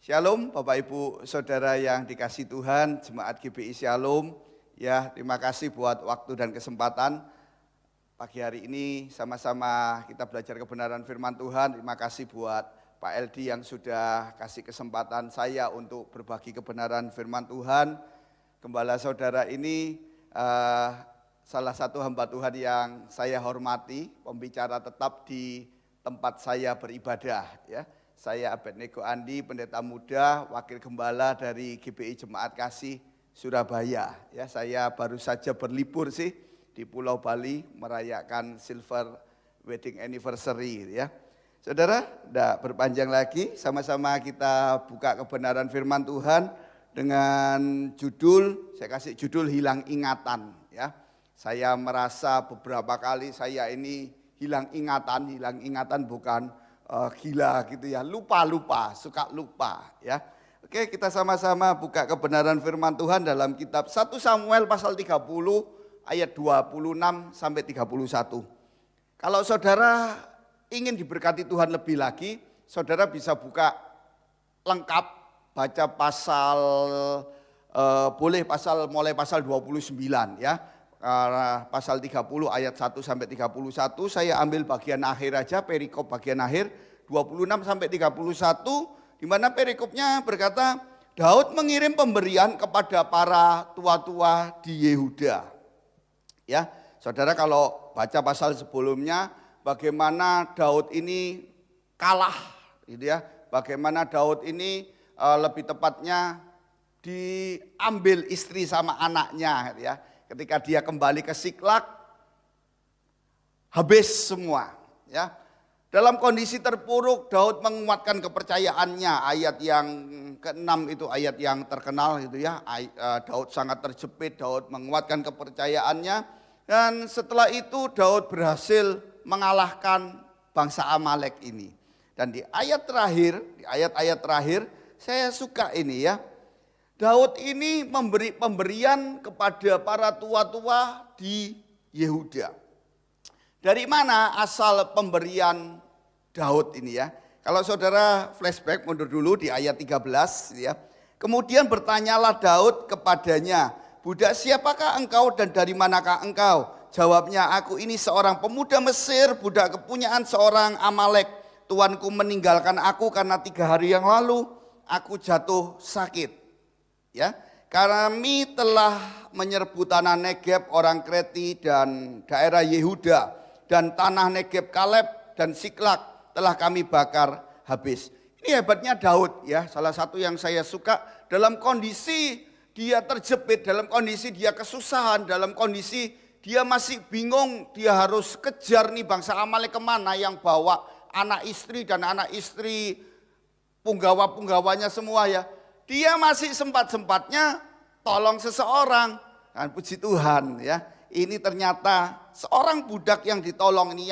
Shalom Bapak Ibu Saudara yang dikasihi Tuhan, Jemaat GBI Shalom. Ya, terima kasih buat waktu dan kesempatan. Pagi hari ini sama-sama kita belajar kebenaran firman Tuhan. Terima kasih buat Pak Eldi yang sudah kasih kesempatan saya untuk berbagi kebenaran firman Tuhan. Gembala saudara ini salah satu hamba Tuhan yang saya hormati, pembicara tetap di tempat saya beribadah, ya. Saya Abednego Andi, pendeta muda, wakil gembala dari GBI Jemaat Kasih Surabaya. Ya, saya baru saja berlibur sih di Pulau Bali merayakan Silver Wedding Anniversary, ya. Saudara, tidak berpanjang lagi, sama-sama kita buka kebenaran firman Tuhan dengan judul, saya kasih judul hilang ingatan, ya. Saya merasa beberapa kali saya ini hilang ingatan bukan gila gitu ya, lupa, suka lupa, ya. Oke, kita sama-sama buka kebenaran firman Tuhan dalam kitab 1 Samuel pasal 30 ayat 26 sampai 31. Kalau saudara ingin diberkati Tuhan lebih lagi, saudara bisa buka lengkap, baca pasal mulai pasal 29, ya. Pasal 30 ayat 1 sampai 31, saya ambil bagian akhir aja, perikop bagian akhir 26 sampai 31, di mana perikopnya berkata, Daud mengirim pemberian kepada para tua-tua di Yehuda. Ya, saudara kalau baca pasal sebelumnya, bagaimana Daud ini kalah, gitu ya. Bagaimana Daud ini lebih tepatnya diambil istri sama anaknya, gitu ya. Ketika dia kembali ke Siklak, habis semua, ya. Dalam kondisi terpuruk, Daud menguatkan kepercayaannya. Ayat yang ke-6 itu ayat yang terkenal gitu ya. Daud sangat terjepit, Daud menguatkan kepercayaannya. Dan setelah itu Daud berhasil mengalahkan bangsa Amalek ini. Dan di ayat-ayat terakhir, saya suka ini ya. Daud ini memberi pemberian kepada para tua-tua di Yehuda. Dari mana asal pemberian Daud ini ya? Kalau saudara flashback mundur dulu di ayat 13 ya. Kemudian bertanyalah Daud kepadanya, "Budak siapakah engkau dan dari manakah engkau?" Jawabnya, "Aku ini seorang pemuda Mesir, budak kepunyaan seorang Amalek. Tuanku meninggalkan aku karena 3 hari yang lalu aku jatuh sakit." Ya, kami telah menyerbu tanah Negeb orang Kreti dan daerah Yehuda, dan tanah Negeb Kaleb dan Siklak telah kami bakar habis. Ini hebatnya Daud ya, salah satu yang saya suka dalam kondisi dia terjepit, dalam kondisi dia kesusahan, dalam kondisi dia masih bingung, dia harus kejar nih bangsa Amalek kemana, yang bawa anak istri dan anak istri punggawa-punggawanya semua ya. Dia masih sempat-sempatnya tolong seseorang. Dan puji Tuhan ya. Ini ternyata seorang budak yang ditolong ini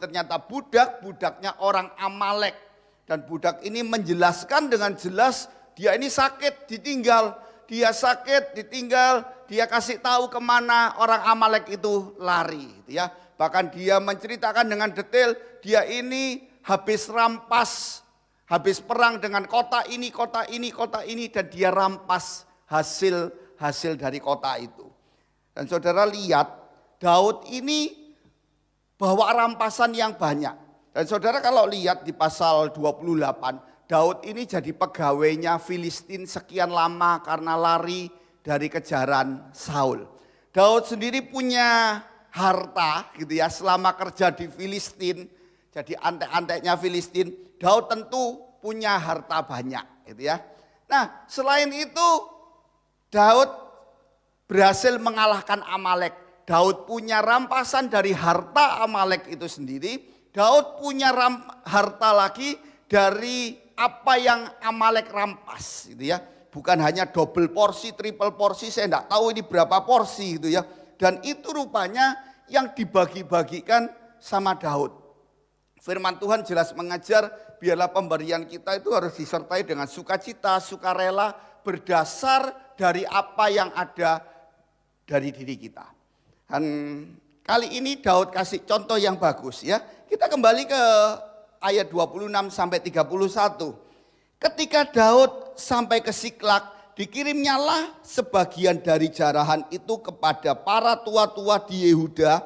ternyata budaknya orang Amalek. Dan budak ini menjelaskan dengan jelas dia ini sakit ditinggal. Dia sakit ditinggal, dia kasih tahu kemana orang Amalek itu lari. Ya. Bahkan dia menceritakan dengan detail dia ini habis rampas, habis perang dengan kota ini, dan dia rampas hasil dari kota itu. Dan saudara lihat, Daud ini bawa rampasan yang banyak. Dan saudara kalau lihat di pasal 28, Daud ini jadi pegawainya Filistin sekian lama karena lari dari kejaran Saul. Daud sendiri punya harta gitu ya, selama kerja di Filistin, jadi antek-anteknya Filistin. Daud tentu punya harta banyak gitu ya. Nah, selain itu Daud berhasil mengalahkan Amalek. Daud punya rampasan dari harta Amalek itu sendiri. Daud punya harta lagi dari apa yang Amalek rampas gitu ya. Bukan hanya double porsi, triple porsi, saya enggak tahu ini berapa porsi gitu ya. Dan itu rupanya yang dibagi-bagikan sama Daud. Firman Tuhan jelas mengajar, biarlah pemberian kita itu harus disertai dengan sukacita, sukarela, berdasar dari apa yang ada dari diri kita. Dan kali ini Daud kasih contoh yang bagus ya. Kita kembali ke ayat 26 sampai 31. Ketika Daud sampai ke Siklak, dikirimnyalah sebagian dari jarahan itu kepada para tua-tua di Yehuda,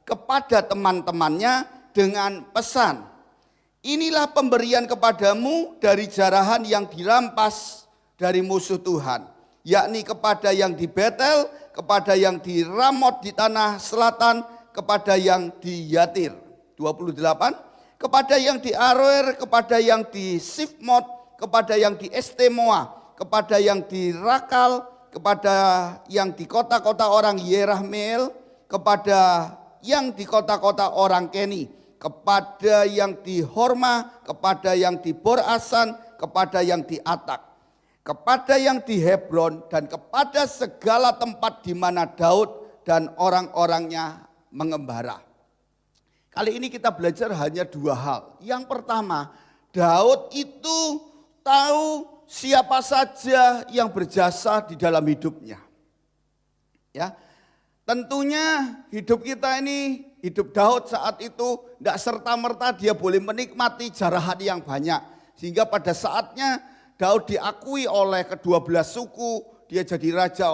kepada teman-temannya dengan pesan, inilah pemberian kepadamu dari jarahan yang dirampas dari musuh Tuhan, yakni kepada yang di Betel, kepada yang di Ramot di tanah selatan, kepada yang di Yatir. 28, kepada yang di Aroer, kepada yang di Sifmot, kepada yang di Estemoa, kepada yang di Rakal, kepada yang di kota-kota orang Yerahmeel, kepada yang di kota-kota orang Keni, kepada yang di Horma, kepada yang di Borasan, kepada yang di Atak, kepada yang di Hebron, dan kepada segala tempat di mana Daud dan orang-orangnya mengembara. Kali ini kita belajar hanya dua hal. Yang pertama, Daud itu tahu siapa saja yang berjasa di dalam hidupnya. Ya, tentunya hidup kita ini, hidup Daud saat itu tidak serta-merta dia boleh menikmati jarahan yang banyak. Sehingga pada saatnya Daud diakui oleh ke-12 suku, dia jadi raja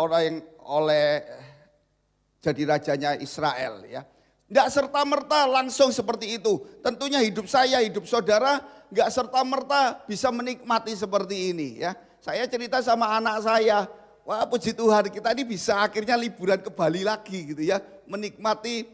jadi rajanya Israel, ya. Tidak serta-merta langsung seperti itu. Tentunya hidup saya, hidup saudara enggak serta-merta bisa menikmati seperti ini, ya. Saya cerita sama anak saya, wah puji Tuhan kita ini bisa akhirnya liburan ke Bali lagi gitu ya. Menikmati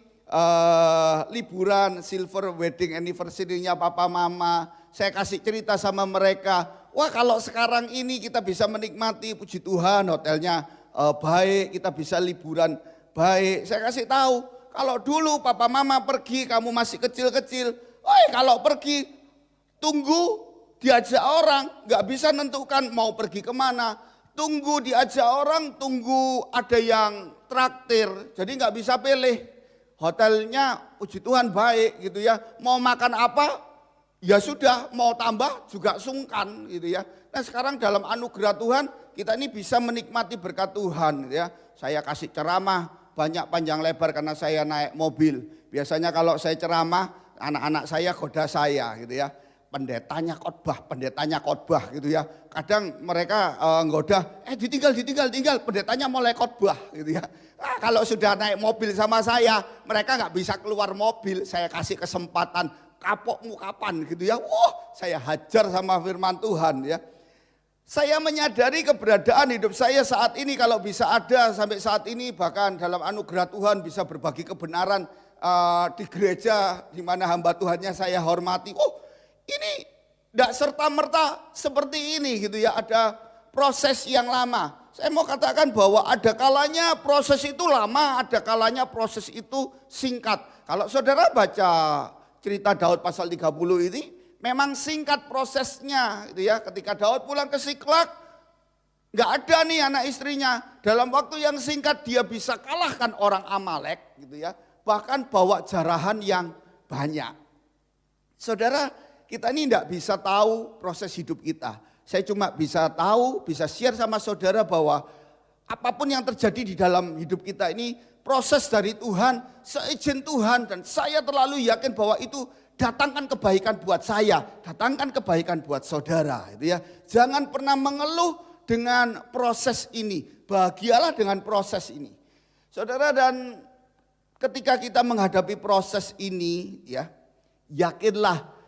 liburan silver wedding anniversary-nya papa mama. Saya kasih cerita sama mereka, wah kalau sekarang ini kita bisa menikmati, puji Tuhan hotelnya baik, kita bisa liburan baik. Saya kasih tahu, kalau dulu papa mama pergi, kamu masih kecil-kecil, kalau pergi tunggu diajak orang, gak bisa nentukan mau pergi kemana. Tunggu diajak orang, tunggu ada yang traktir, jadi gak bisa pilih. Hotelnya puji Tuhan baik gitu ya, mau makan apa ya sudah, mau tambah juga sungkan gitu ya. Nah sekarang dalam anugerah Tuhan kita ini bisa menikmati berkat Tuhan gitu ya. Saya kasih ceramah banyak panjang lebar karena saya naik mobil. Biasanya kalau saya ceramah anak-anak saya goda saya gitu ya. Pendetanya khotbah gitu ya. Kadang mereka nggoda, ditinggal, pendetanya mulai khotbah gitu ya. Nah, kalau sudah naik mobil sama saya, mereka nggak bisa keluar mobil, saya kasih kesempatan, kapokmu kapan gitu ya. Wah, saya hajar sama firman Tuhan ya. Saya menyadari keberadaan hidup saya saat ini, kalau bisa ada sampai saat ini, bahkan dalam anugerah Tuhan bisa berbagi kebenaran di gereja di mana hamba Tuhannya saya hormati. Ini tidak serta-merta seperti ini gitu ya, ada proses yang lama. Saya mau katakan bahwa ada kalanya proses itu lama, ada kalanya proses itu singkat. Kalau saudara baca cerita Daud pasal 30 ini, memang singkat prosesnya gitu ya. Ketika Daud pulang ke Siklak, nggak ada nih anak istrinya. Dalam waktu yang singkat dia bisa kalahkan orang Amalek gitu ya. Bahkan bawa jarahan yang banyak. Saudara, kita ini tidak bisa tahu proses hidup kita. Saya cuma bisa tahu, bisa share sama saudara bahwa apapun yang terjadi di dalam hidup kita ini proses dari Tuhan, seizin Tuhan, dan saya terlalu yakin bahwa itu datangkan kebaikan buat saya, datangkan kebaikan buat saudara, gitu ya. Jangan pernah mengeluh dengan proses ini, bahagialah dengan proses ini. Saudara, dan ketika kita menghadapi proses ini, ya, yakinlah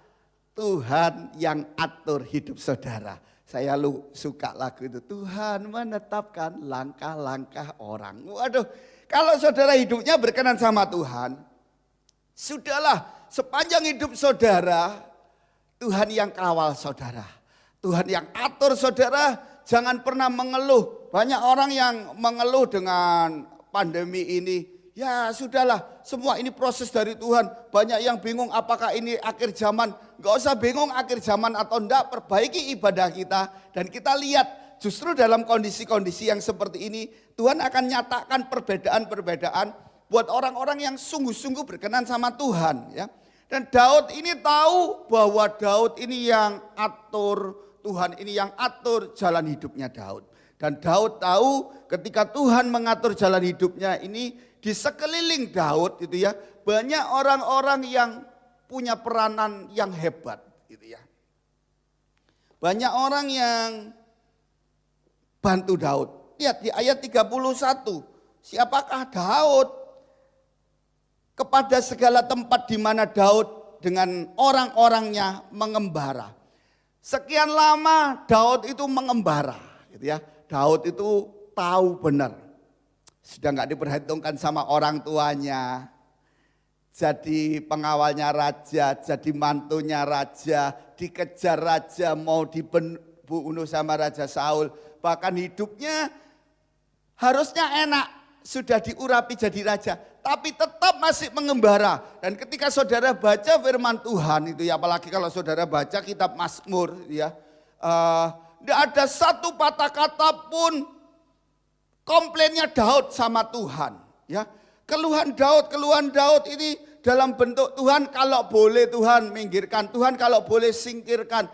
Tuhan yang atur hidup saudara. Saya suka lagu itu, Tuhan menetapkan langkah-langkah orang. Waduh, kalau saudara hidupnya berkenan sama Tuhan, sudahlah sepanjang hidup saudara, Tuhan yang kawal saudara. Tuhan yang atur saudara, jangan pernah mengeluh. Banyak orang yang mengeluh dengan pandemi ini. Ya sudahlah, semua ini proses dari Tuhan. Banyak yang bingung apakah ini akhir zaman. Gak usah bingung akhir zaman atau enggak, perbaiki ibadah kita. Dan kita lihat justru dalam kondisi-kondisi yang seperti ini, Tuhan akan nyatakan perbedaan-perbedaan buat orang-orang yang sungguh-sungguh berkenan sama Tuhan. Ya. Dan Daud ini tahu bahwa Daud ini yang atur, Tuhan ini yang atur jalan hidupnya Daud. Dan Daud tahu ketika Tuhan mengatur jalan hidupnya ini, di sekeliling Daud gitu ya, banyak orang-orang yang punya peranan yang hebat gitu ya. Banyak orang yang bantu Daud. Lihat di ayat 31, siapakah Daud kepada segala tempat di mana Daud dengan orang-orangnya mengembara. Sekian lama Daud itu mengembara, gitu ya. Daud itu tahu benar, sudah nggak diperhitungkan sama orang tuanya. Jadi pengawalnya raja, jadi mantunya raja, dikejar raja, mau dibunuh sama Raja Saul. Bahkan hidupnya harusnya enak, sudah diurapi jadi raja, tapi tetap masih mengembara. Dan ketika saudara baca firman Tuhan itu ya, apalagi kalau saudara baca kitab Mazmur ya, tidak ada satu patah kata pun komplainnya Daud sama Tuhan. Ya, keluhan Daud ini dalam bentuk Tuhan kalau boleh Tuhan minggirkan, Tuhan kalau boleh singkirkan.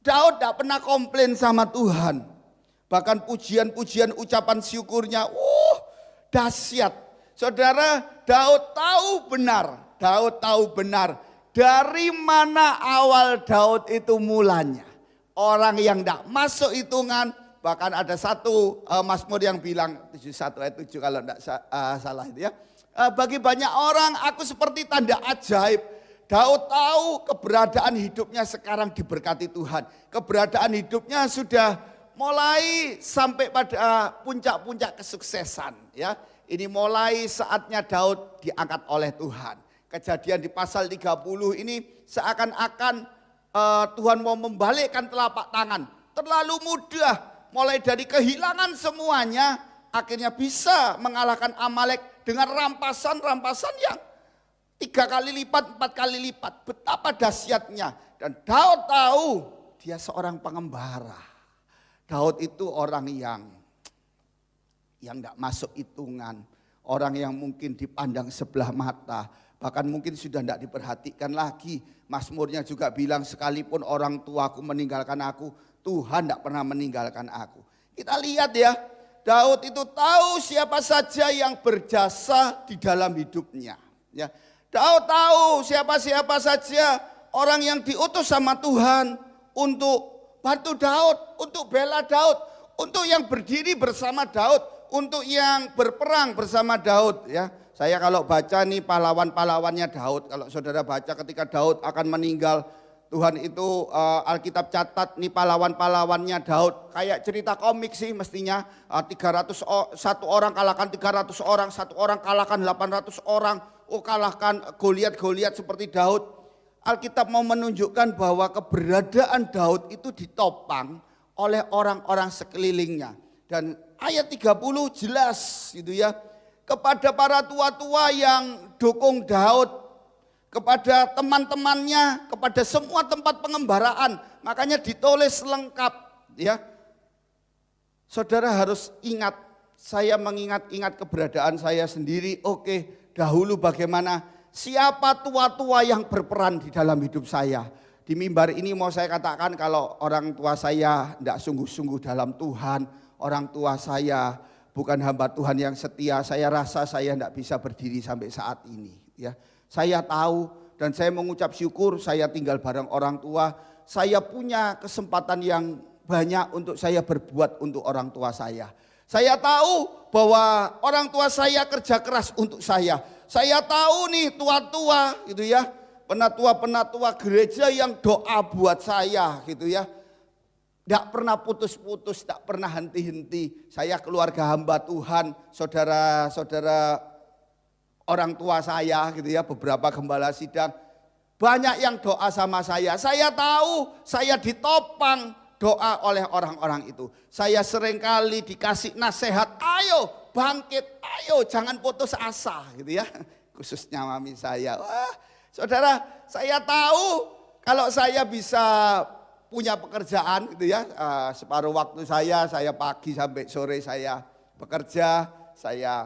Daud tidak pernah komplain sama Tuhan. Bahkan pujian-pujian ucapan syukurnya, dahsyat. Saudara, Daud tahu benar dari mana awal Daud itu mulanya. Orang yang tidak masuk hitungan, bahkan ada satu Mazmur yang bilang 71 ayat 7 kalau tidak salah itu ya. Bagi banyak orang aku seperti tanda ajaib. Daud tahu keberadaan hidupnya sekarang diberkati Tuhan. Keberadaan hidupnya sudah mulai sampai pada puncak-puncak kesuksesan ya. Ini mulai saatnya Daud diangkat oleh Tuhan. Kejadian di pasal 30 ini seakan-akan Tuhan mau membalikkan telapak tangan. Terlalu mudah, mulai dari kehilangan semuanya, akhirnya bisa mengalahkan Amalek dengan rampasan-rampasan yang 3 kali lipat, 4 kali lipat. Betapa dahsyatnya. Dan Daud tahu dia seorang pengembara. Daud itu orang yang tidak masuk hitungan. Orang yang mungkin dipandang sebelah mata. Bahkan mungkin sudah tidak diperhatikan lagi. Mazmurnya juga bilang sekalipun orang tuaku meninggalkan aku, Tuhan tidak pernah meninggalkan aku. Kita lihat ya, Daud itu tahu siapa saja yang berjasa di dalam hidupnya. Ya, Daud tahu siapa-siapa saja orang yang diutus sama Tuhan untuk bantu Daud, untuk bela Daud, untuk yang berdiri bersama Daud, untuk yang berperang bersama Daud ya. Saya kalau baca nih pahlawan-pahlawannya Daud, kalau saudara baca ketika Daud akan meninggal, Tuhan itu Alkitab catat nih pahlawan-pahlawannya Daud, kayak cerita komik sih mestinya. 1 orang kalahkan 300 orang, 1 orang kalahkan 800 orang, kalahkan Goliat seperti Daud. Alkitab mau menunjukkan bahwa keberadaan Daud itu ditopang oleh orang-orang sekelilingnya. Dan ayat 30 jelas gitu ya. Kepada para tua-tua yang dukung Daud, kepada teman-temannya, kepada semua tempat pengembaraan. Makanya ditulis lengkap ya. Saudara harus ingat, saya mengingat-ingat keberadaan saya sendiri. Oke, dahulu bagaimana siapa tua-tua yang berperan di dalam hidup saya. Di mimbar ini mau saya katakan kalau orang tua saya tidak sungguh-sungguh dalam Tuhan, orang tua saya bukan hamba Tuhan yang setia, saya rasa saya tidak bisa berdiri sampai saat ini. Ya, saya tahu dan saya mengucap syukur saya tinggal bareng orang tua, saya punya kesempatan yang banyak untuk saya berbuat untuk orang tua saya. Saya tahu bahwa orang tua saya kerja keras untuk saya. Saya tahu nih tua-tua gitu ya, penatua-penatua gereja yang doa buat saya gitu ya. Tidak pernah putus-putus, tidak pernah henti-henti. Saya keluarga hamba Tuhan, saudara-saudara orang tua saya gitu ya, beberapa gembala sidang. Banyak yang doa sama saya. Saya tahu saya ditopang doa oleh orang-orang itu. Saya seringkali dikasih nasihat, ayo bangkit, ayo jangan putus asa gitu ya. Khususnya mami saya. Wah, saudara, saya tahu kalau saya bisa punya pekerjaan gitu ya. Separuh waktu saya pagi sampai sore saya bekerja. Saya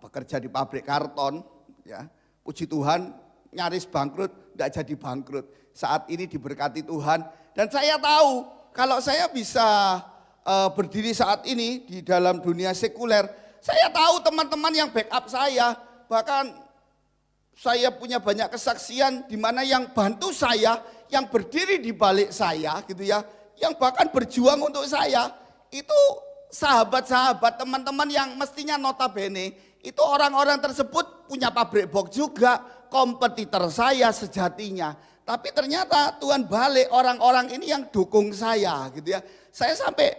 bekerja di pabrik karton ya. Puji Tuhan nyaris bangkrut, tidak jadi bangkrut. Saat ini diberkati Tuhan. Dan saya tahu kalau saya bisa berdiri saat ini di dalam dunia sekuler, saya tahu teman-teman yang backup saya, bahkan saya punya banyak kesaksian di mana yang bantu saya, yang berdiri di balik saya gitu ya, yang bahkan berjuang untuk saya, itu sahabat-sahabat, teman-teman yang mestinya notabene, itu orang-orang tersebut punya pabrik box juga, kompetitor saya sejatinya. Tapi ternyata Tuhan balik orang-orang ini yang dukung saya gitu ya. Saya sampai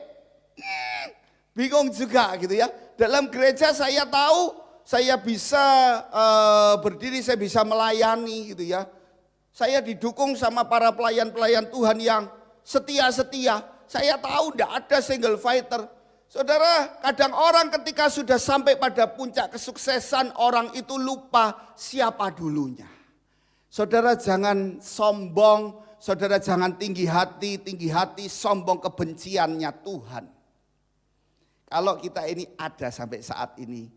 bingung juga gitu ya. Dalam gereja saya tahu saya bisa berdiri, saya bisa melayani gitu ya. Saya didukung sama para pelayan-pelayan Tuhan yang setia-setia. Saya tahu tidak ada single fighter. Saudara, kadang orang ketika sudah sampai pada puncak kesuksesan, orang itu lupa siapa dulunya. Saudara jangan sombong, saudara jangan tinggi hati sombong kebenciannya Tuhan. Kalau kita ini ada sampai saat ini,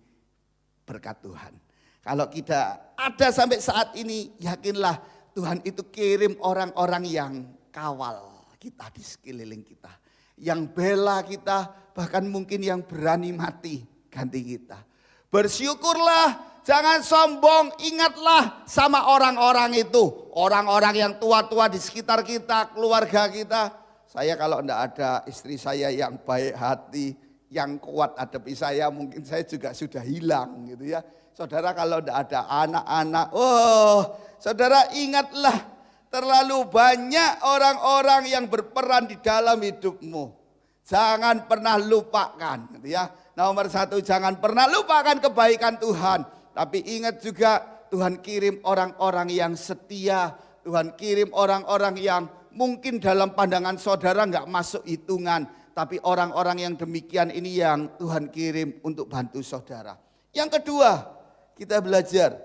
berkat Tuhan. Kalau kita ada sampai saat ini, yakinlah Tuhan itu kirim orang-orang yang kawal kita di sekeliling kita. Yang bela kita, bahkan mungkin yang berani mati ganti kita. Bersyukurlah, jangan sombong, ingatlah sama orang-orang itu. Orang-orang yang tua-tua di sekitar kita, keluarga kita. Saya kalau enggak ada istri saya yang baik hati, yang kuat hadapi saya, mungkin saya juga sudah hilang gitu ya. Saudara kalau enggak ada anak-anak, saudara ingatlah terlalu banyak orang-orang yang berperan di dalam hidupmu. Jangan pernah lupakan gitu ya. Nomor satu, jangan pernah lupakan kebaikan Tuhan. Tapi ingat juga Tuhan kirim orang-orang yang setia. Tuhan kirim orang-orang yang mungkin dalam pandangan saudara enggak masuk hitungan. Tapi orang-orang yang demikian ini yang Tuhan kirim untuk bantu saudara. Yang kedua, kita belajar.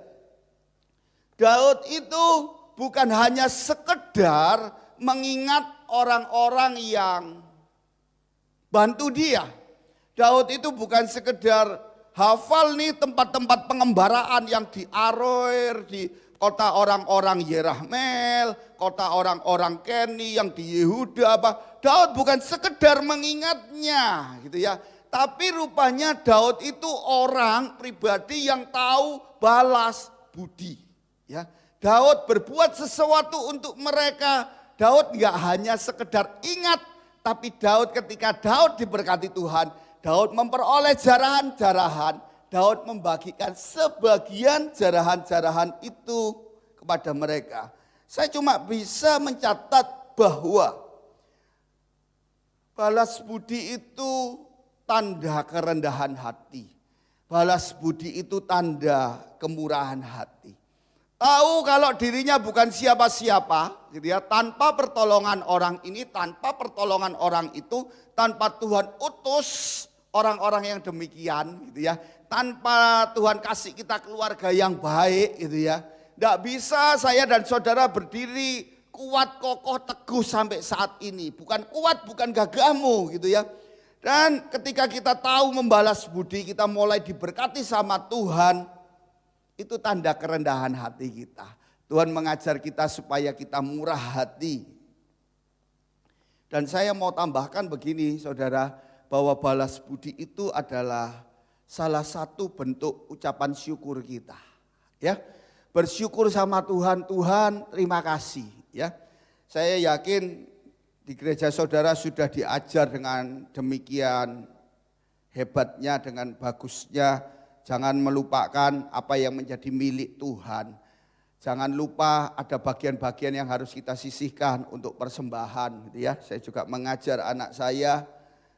Daud itu bukan hanya sekedar mengingat orang-orang yang bantu dia. Daud itu bukan sekedar hafal nih tempat-tempat pengembaraan yang di Aroer, di kota orang-orang Yerahmeel, kota orang-orang Keni yang di Yehuda apa. Daud bukan sekedar mengingatnya gitu ya. Tapi rupanya Daud itu orang pribadi yang tahu balas budi. Ya, Daud berbuat sesuatu untuk mereka. Daud enggak hanya sekedar ingat, tapi Daud ketika Daud diberkati Tuhan, Daud memperoleh jarahan-jarahan. Daud membagikan sebagian jarahan-jarahan itu kepada mereka. Saya cuma bisa mencatat bahwa balas budi itu tanda kerendahan hati. Balas budi itu tanda kemurahan hati. Tahu kalau dirinya bukan siapa-siapa, gitu ya, tanpa pertolongan orang ini, tanpa pertolongan orang itu, tanpa Tuhan utus orang-orang yang demikian, gitu ya, tanpa Tuhan kasih kita keluarga yang baik, gitu ya, tidak bisa saya dan saudara berdiri kuat, kokoh, teguh sampai saat ini. Bukan kuat, bukan gagahmu, gitu ya. Dan ketika kita tahu membalas budi, kita mulai diberkati sama Tuhan. Itu tanda kerendahan hati kita. Tuhan mengajar kita supaya kita murah hati. Dan saya mau tambahkan begini saudara, bahwa balas budi itu adalah salah satu bentuk ucapan syukur kita. Ya, bersyukur sama Tuhan, Tuhan terima kasih. Ya, saya yakin di gereja saudara sudah diajar dengan demikian hebatnya, dengan bagusnya. Jangan melupakan apa yang menjadi milik Tuhan. Jangan lupa ada bagian-bagian yang harus kita sisihkan untuk persembahan. Gitu ya. Saya juga mengajar anak saya,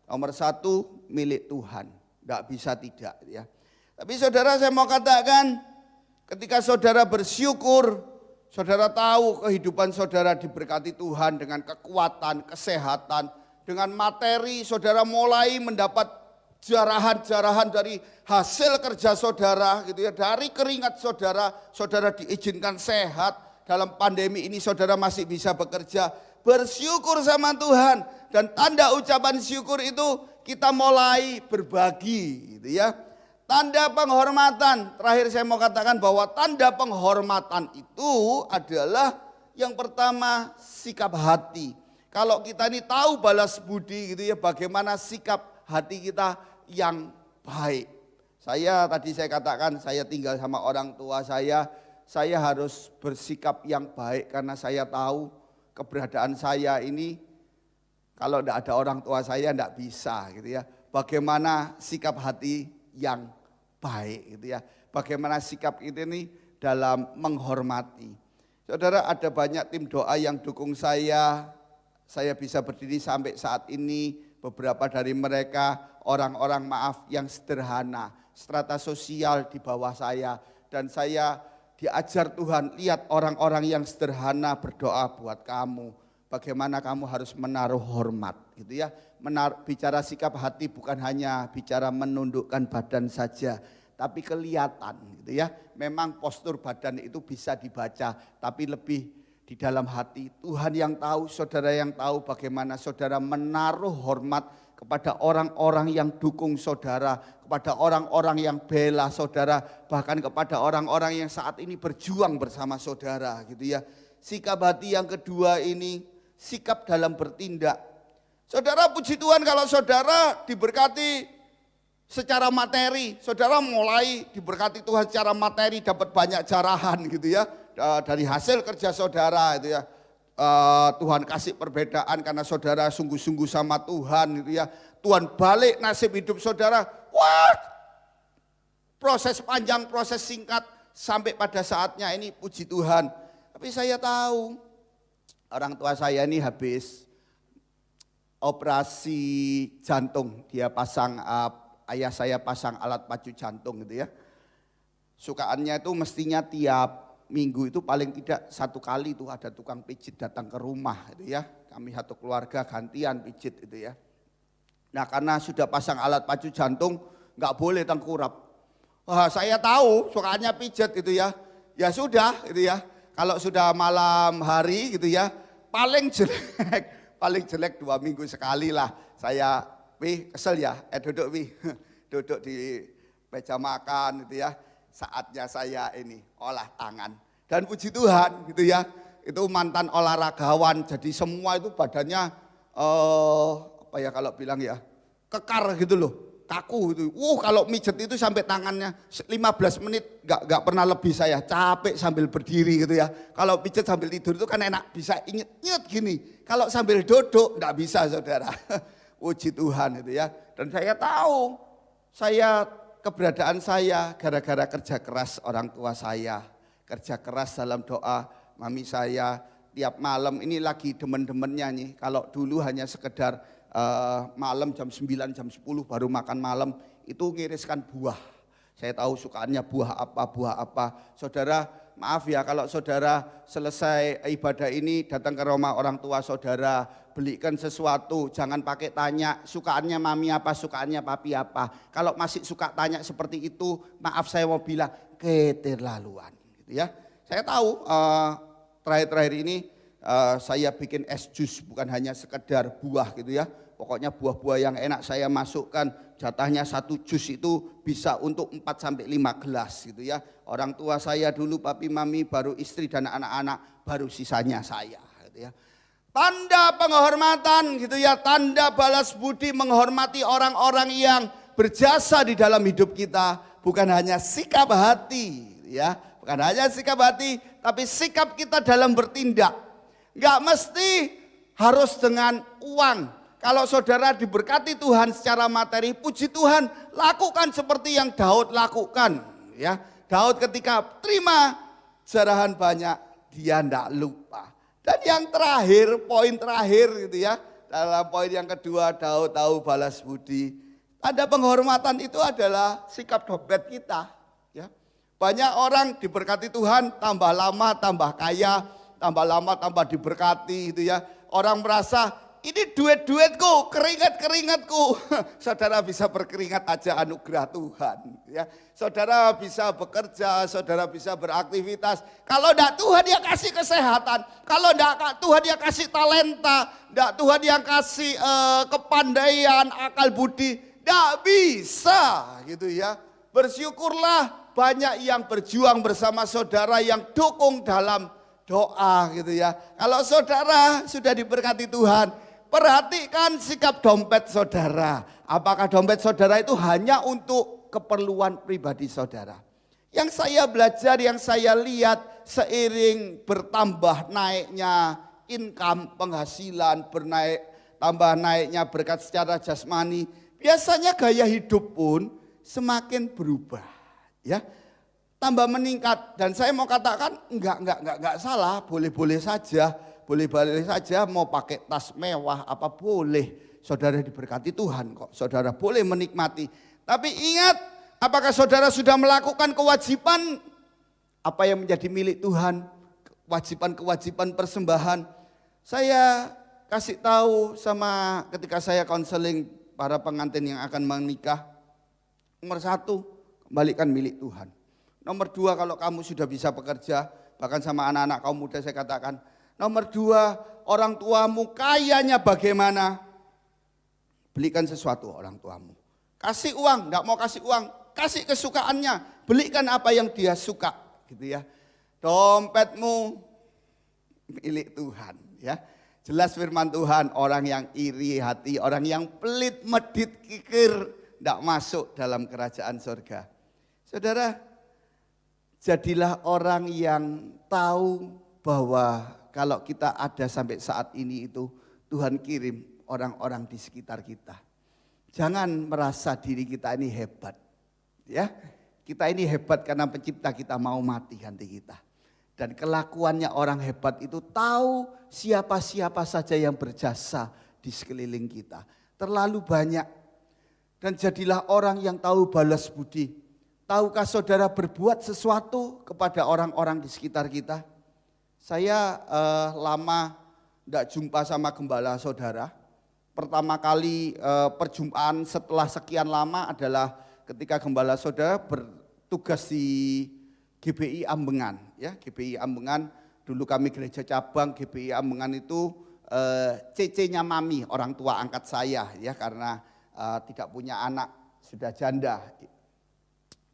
nomor satu milik Tuhan. Tidak bisa tidak. Gitu ya. Tapi saudara saya mau katakan, ketika saudara bersyukur, saudara tahu kehidupan saudara diberkati Tuhan dengan kekuatan, kesehatan, dengan materi saudara mulai mendapat jarahan-jarahan dari hasil kerja saudara gitu ya, dari keringat saudara, saudara diizinkan sehat, dalam pandemi ini saudara masih bisa bekerja, bersyukur sama Tuhan, dan tanda ucapan syukur itu kita mulai berbagi gitu ya. Tanda penghormatan, terakhir saya mau katakan bahwa tanda penghormatan itu adalah yang pertama sikap hati. Kalau kita ini tahu balas budi gitu ya, bagaimana sikap hati kita yang baik. Saya tadi saya katakan saya tinggal sama orang tua saya saya harus bersikap yang baik karena saya tahu keberadaan saya ini kalau tidak ada orang tua saya tidak bisa gitu ya. Bagaimana sikap hati yang baik gitu ya. Bagaimana sikap ini dalam menghormati. Saudara, ada banyak tim doa yang dukung saya bisa berdiri sampai saat ini. Beberapa dari mereka orang-orang maaf yang sederhana, strata sosial di bawah saya. Dan saya diajar Tuhan, lihat orang-orang yang sederhana berdoa buat kamu. Bagaimana kamu harus menaruh hormat gitu ya. Bicara sikap hati bukan hanya bicara menundukkan badan saja, tapi kelihatan gitu ya. Memang postur badan itu bisa dibaca, tapi lebih di dalam hati. Tuhan yang tahu, saudara yang tahu bagaimana saudara menaruh hormat kepada orang-orang yang dukung saudara, kepada orang-orang yang bela saudara, bahkan kepada orang-orang yang saat ini berjuang bersama saudara gitu ya. Sikap hati yang kedua ini, sikap dalam bertindak. Saudara, puji Tuhan kalau saudara diberkati secara materi, saudara mulai diberkati Tuhan secara materi, dapat banyak jarahan gitu ya, dari hasil kerja saudara itu ya. Tuhan kasih perbedaan karena saudara sungguh-sungguh sama Tuhan gitu ya. Tuhan balik nasib hidup saudara, wah, proses panjang, proses singkat sampai pada saatnya ini puji Tuhan. Tapi saya tahu orang tua saya ini habis operasi jantung, dia pasang ayah saya pasang alat pacu jantung gitu ya. Sukaannya itu mestinya tiap minggu itu paling tidak 1 kali itu ada tukang pijit datang ke rumah gitu ya. Kami satu keluarga gantian pijit itu ya. Nah karena sudah pasang alat pacu jantung nggak boleh tengkurap. Wah, saya tahu sukaannya pijit itu ya. Ya sudah itu ya. Kalau sudah malam hari gitu ya, paling jelek 2 minggu sekali lah saya kesel ya, duduk duduk di meja makan gitu ya, saatnya saya ini olah tangan. Dan puji Tuhan gitu ya, itu mantan olahragawan, jadi semua itu badannya apa ya kalau bilang ya, kekar gitu loh, kaku gitu. Kalau mijet itu sampai tangannya 15 menit gak pernah lebih saya, capek sambil berdiri gitu ya. Kalau pijet sambil tidur itu kan enak, bisa inget gini. Kalau sambil duduk gak bisa saudara. Puji Tuhan itu ya. Dan saya tahu keberadaan saya gara-gara kerja keras orang tua saya. Kerja keras dalam doa, mami saya tiap malam ini lagi demen-demennya nih. Kalau dulu hanya sekedar malam jam 9, jam 10 baru makan malam, itu ngiriskan buah. Saya tahu sukaannya buah apa. Saudara, maaf ya kalau saudara selesai ibadah ini datang ke rumah orang tua saudara, belikan sesuatu, jangan pakai tanya sukaannya mami apa, sukaannya papi apa. Kalau masih suka tanya seperti itu, maaf saya mau bilang keterlaluan gitu ya. Saya tahu terakhir-terakhir ini saya bikin es jus, bukan hanya sekedar buah gitu ya. Pokoknya buah-buah yang enak saya masukkan, jatahnya 1 jus itu bisa untuk 4-5 gelas gitu ya. Orang tua saya dulu papi mami, baru istri dan anak-anak, baru sisanya saya gitu ya. Tanda penghormatan gitu ya, tanda balas budi, menghormati orang-orang yang berjasa di dalam hidup kita. Bukan hanya sikap hati ya, bukan hanya sikap hati, tapi sikap kita dalam bertindak. Enggak mesti harus dengan uang. Kalau saudara diberkati Tuhan secara materi, puji Tuhan, lakukan seperti yang Daud lakukan. Ya, Daud ketika terima jarahan banyak, dia tidak lupa. Dan yang terakhir, poin terakhir gitu ya, dalam poin yang kedua, Daud tahu balas budi. Tanda penghormatan itu adalah sikap dompet kita. Ya, banyak orang diberkati Tuhan, tambah lama tambah kaya, tambah lama tambah diberkati gitu ya. Orang merasa ini duit-duitku, keringat-keringatku. Saudara bisa berkeringat aja anugerah Tuhan. Ya. Saudara bisa bekerja, saudara bisa beraktivitas. Kalau enggak Tuhan yang kasih kesehatan. Kalau enggak Tuhan yang kasih talenta. Enggak Tuhan yang kasih kepandaian, akal budi. Enggak bisa gitu ya. Bersyukurlah banyak yang berjuang bersama saudara yang dukung dalam doa gitu ya. Kalau saudara sudah diberkati Tuhan, perhatikan sikap dompet saudara. Apakah dompet saudara itu hanya untuk keperluan pribadi saudara? Yang saya belajar, yang saya lihat seiring bertambah naiknya income, penghasilan, tambah naiknya berkat secara jasmani, biasanya gaya hidup pun semakin berubah, ya. Tambah meningkat, dan saya mau katakan enggak salah, boleh-boleh saja, boleh-boleh saja mau pakai tas mewah apa boleh. Saudara diberkati Tuhan kok, saudara boleh menikmati. Tapi ingat, apakah saudara sudah melakukan kewajiban apa yang menjadi milik Tuhan, kewajiban-kewajiban persembahan. Saya kasih tahu sama ketika saya konseling para pengantin yang akan menikah. Nomor 1, kembalikan milik Tuhan. Nomor 2, kalau kamu sudah bisa bekerja, bahkan sama anak-anak kaum muda saya katakan. Nomor 2, orang tuamu kayanya bagaimana? Belikan sesuatu orang tuamu. Kasih uang, enggak mau kasih uang, kasih kesukaannya, belikan apa yang dia suka, gitu ya. Dompetmu milik Tuhan, ya. Jelas firman Tuhan, orang yang iri hati, orang yang pelit, medit, kikir, tidak masuk dalam kerajaan surga. Saudara, jadilah orang yang tahu bahwa kalau kita ada sampai saat ini itu Tuhan kirim orang-orang di sekitar kita. Jangan merasa diri kita ini hebat, ya. Kita ini hebat karena pencipta kita mau mati ganti kita. Dan kelakuannya orang hebat itu tahu siapa-siapa saja yang berjasa di sekeliling kita. Terlalu banyak. Dan jadilah orang yang tahu balas budi. Tahukah saudara berbuat sesuatu kepada orang-orang di sekitar kita? Saya lama tidak jumpa sama gembala saudara. Pertama kali perjumpaan setelah sekian lama adalah ketika gembala saudara bertugas di GBI Ambengan, ya. GBI Ambengan, dulu kami gereja cabang GBI Ambengan itu CC-nya mami, orang tua angkat saya, ya, karena tidak punya anak, sudah janda.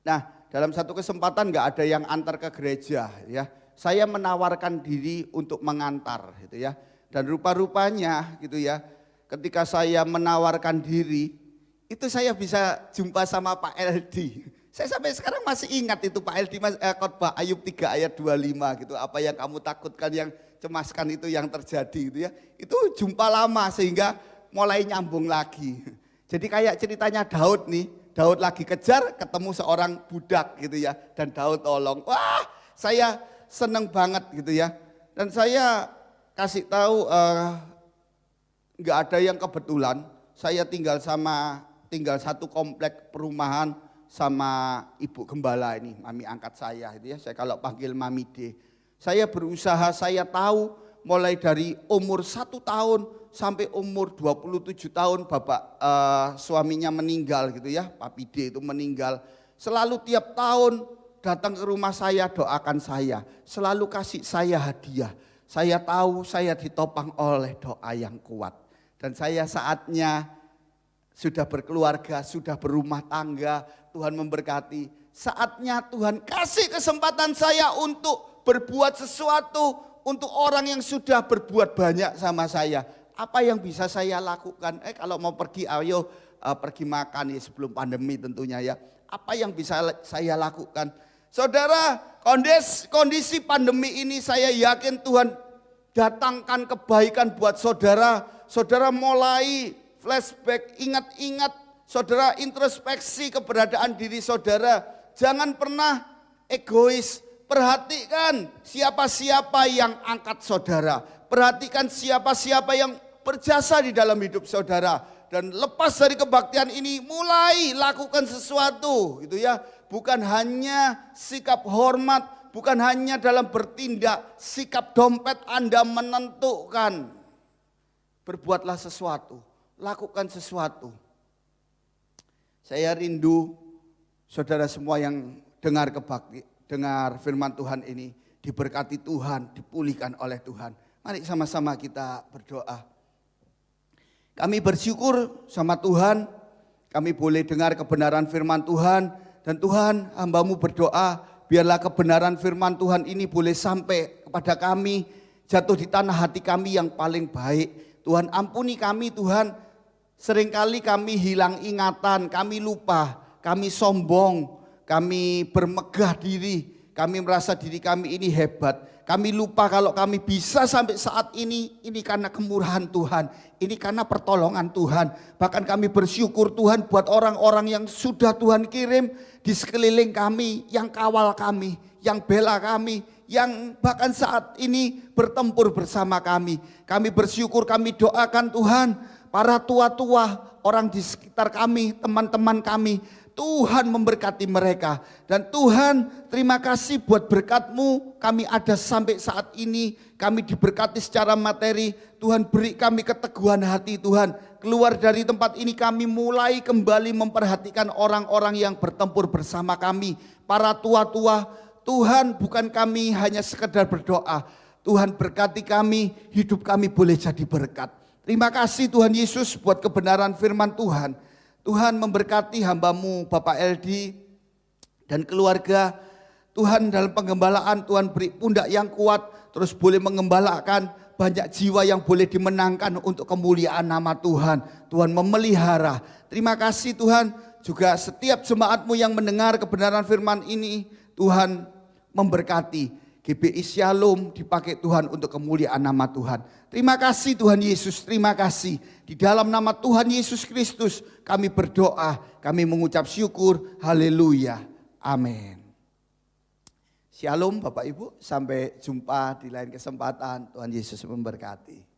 Nah, dalam satu kesempatan nggak ada yang antar ke gereja, ya. Saya menawarkan diri untuk mengantar, gitu ya. Dan rupa-rupanya, gitu ya. Ketika saya menawarkan diri, itu saya bisa jumpa sama Pak LD. Saya sampai sekarang masih ingat itu Pak LD, khotbah Ayub 3 ayat 25 gitu. Apa yang kamu takutkan, yang cemaskan itu yang terjadi gitu ya. Itu jumpa lama sehingga mulai nyambung lagi. Jadi kayak ceritanya Daud nih, Daud lagi kejar ketemu seorang budak gitu ya. Dan Daud tolong, wah saya seneng banget gitu ya. Dan saya kasih tahu nggak ada yang kebetulan, saya tinggal satu komplek perumahan sama ibu gembala ini, mami angkat saya itu ya. Saya kalau panggil Mami D. Saya berusaha, saya tahu mulai dari umur 1 tahun sampai umur 27 tahun bapak suaminya meninggal gitu ya, Papi D itu meninggal. Selalu tiap tahun datang ke rumah saya, doakan saya, selalu kasih saya hadiah. Saya tahu saya ditopang oleh doa yang kuat. Dan saya saatnya sudah berkeluarga, sudah berumah tangga, Tuhan memberkati. Saatnya Tuhan kasih kesempatan saya untuk berbuat sesuatu untuk orang yang sudah berbuat banyak sama saya. Apa yang bisa saya lakukan? Kalau mau pergi, ayo pergi makan ya sebelum pandemi tentunya ya. Apa yang bisa saya lakukan? Saudara, kondisi pandemi ini saya yakin Tuhan datangkan kebaikan buat saudara. Saudara mulai flashback, ingat-ingat, saudara introspeksi keberadaan diri saudara. Jangan pernah egois, perhatikan siapa-siapa yang angkat saudara. Perhatikan siapa-siapa yang berjasa di dalam hidup saudara. Dan lepas dari kebaktian ini, mulai lakukan sesuatu gitu ya. Bukan hanya sikap hormat, bukan hanya dalam bertindak, sikap dompet Anda menentukan. Berbuatlah sesuatu, lakukan sesuatu. Saya rindu saudara semua yang dengar firman Tuhan ini, diberkati Tuhan, dipulihkan oleh Tuhan. Mari sama-sama kita berdoa. Kami bersyukur sama Tuhan, kami boleh dengar kebenaran firman Tuhan. Dan Tuhan, hamba-Mu berdoa, biarlah kebenaran firman Tuhan ini boleh sampai kepada kami, jatuh di tanah hati kami yang paling baik. Tuhan ampuni kami Tuhan, seringkali kami hilang ingatan, kami lupa, kami sombong, kami bermegah diri, kami merasa diri kami ini hebat. Kami lupa kalau kami bisa sampai saat ini karena kemurahan Tuhan, ini karena pertolongan Tuhan. Bahkan kami bersyukur Tuhan buat orang-orang yang sudah Tuhan kirim di sekeliling kami, yang kawal kami, yang bela kami, yang bahkan saat ini bertempur bersama kami. Kami bersyukur, kami doakan Tuhan, para tua-tua, orang di sekitar kami, teman-teman kami, Tuhan memberkati mereka. Dan Tuhan, terima kasih buat berkat-Mu, kami ada sampai saat ini, kami diberkati secara materi. Tuhan, beri kami keteguhan hati Tuhan. Keluar dari tempat ini kami mulai kembali memperhatikan orang-orang yang bertempur bersama kami. Para tua-tua, Tuhan, bukan kami hanya sekedar berdoa. Tuhan, berkati kami, hidup kami boleh jadi berkat. Terima kasih Tuhan Yesus buat kebenaran firman Tuhan. Tuhan memberkati hamba-Mu Bapak Eldi dan keluarga. Tuhan, dalam penggembalaan Tuhan beri pundak yang kuat, terus boleh mengembalakan banyak jiwa yang boleh dimenangkan untuk kemuliaan nama Tuhan. Tuhan memelihara. Terima kasih Tuhan, juga setiap jemaat-Mu yang mendengar kebenaran firman ini, Tuhan memberkati. GBI Shalom dipakai Tuhan untuk kemuliaan nama Tuhan. Terima kasih Tuhan Yesus, terima kasih. Di dalam nama Tuhan Yesus Kristus kami berdoa, kami mengucap syukur, haleluya, amin. Shalom Bapak Ibu, sampai jumpa di lain kesempatan. Tuhan Yesus memberkati.